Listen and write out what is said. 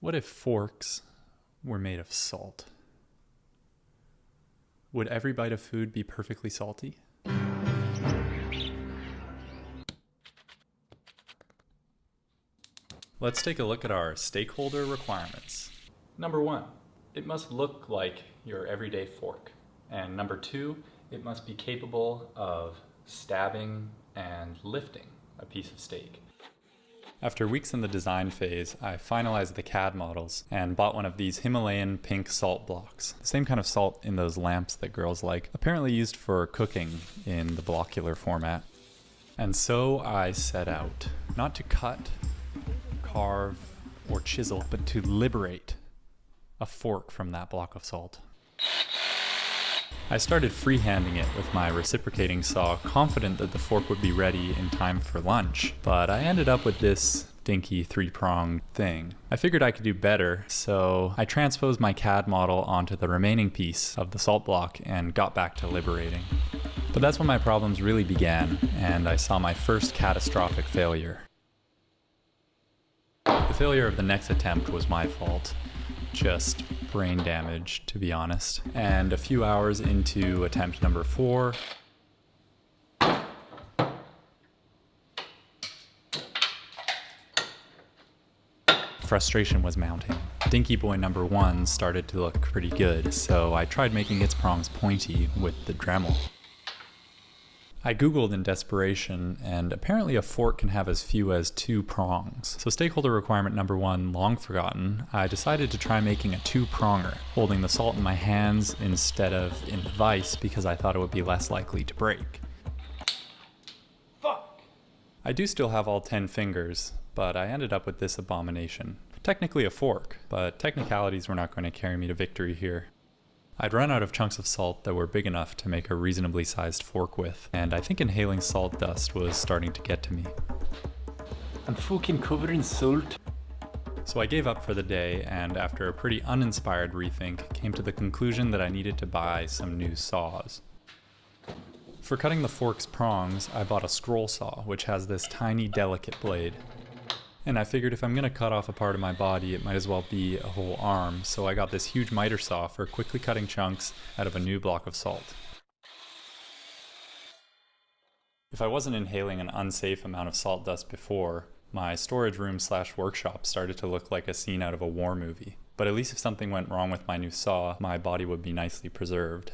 What if forks were made of salt? Would every bite of food be perfectly salty? Let's take a look at our stakeholder requirements. Number 1, it must look like your everyday fork. And number 2, it must be capable of stabbing and lifting a piece of steak. After weeks in the design phase, I finalized the CAD models and bought one of these Himalayan pink salt blocks. The same kind of salt in those lamps that girls like, apparently used for cooking in the blockular format. And so I set out, not to cut, carve, or chisel, but to liberate a fork from that block of salt. I started freehanding it with my reciprocating saw, confident that the fork would be ready in time for lunch, but I ended up with this dinky 3-pronged thing. I figured I could do better, so I transposed my CAD model onto the remaining piece of the salt block and got back to liberating. But that's when my problems really began, and I saw my first catastrophic failure. The failure of the next attempt was my fault. Just brain damage, to be honest. And a few hours into attempt number 4, frustration was mounting. Dinky boy number 1 started to look pretty good, so I tried making its prongs pointy with the Dremel. I googled in desperation, and apparently a fork can have as few as 2 prongs. So stakeholder requirement number 1, long forgotten, I decided to try making a 2-pronger, holding the salt in my hands instead of in the vise because I thought it would be less likely to break. Fuck! I do still have all 10 fingers, but I ended up with this abomination. Technically a fork, but technicalities were not going to carry me to victory here. I'd run out of chunks of salt that were big enough to make a reasonably sized fork with, and I think inhaling salt dust was starting to get to me. I'm fucking covered in salt. So I gave up for the day, and after a pretty uninspired rethink, came to the conclusion that I needed to buy some new saws. For cutting the fork's prongs, I bought a scroll saw, which has this tiny, delicate blade. And I figured if I'm going to cut off a part of my body, it might as well be a whole arm, so I got this huge miter saw for quickly cutting chunks out of a new block of salt. If I wasn't inhaling an unsafe amount of salt dust before, my storage room / workshop started to look like a scene out of a war movie. But at least if something went wrong with my new saw, my body would be nicely preserved.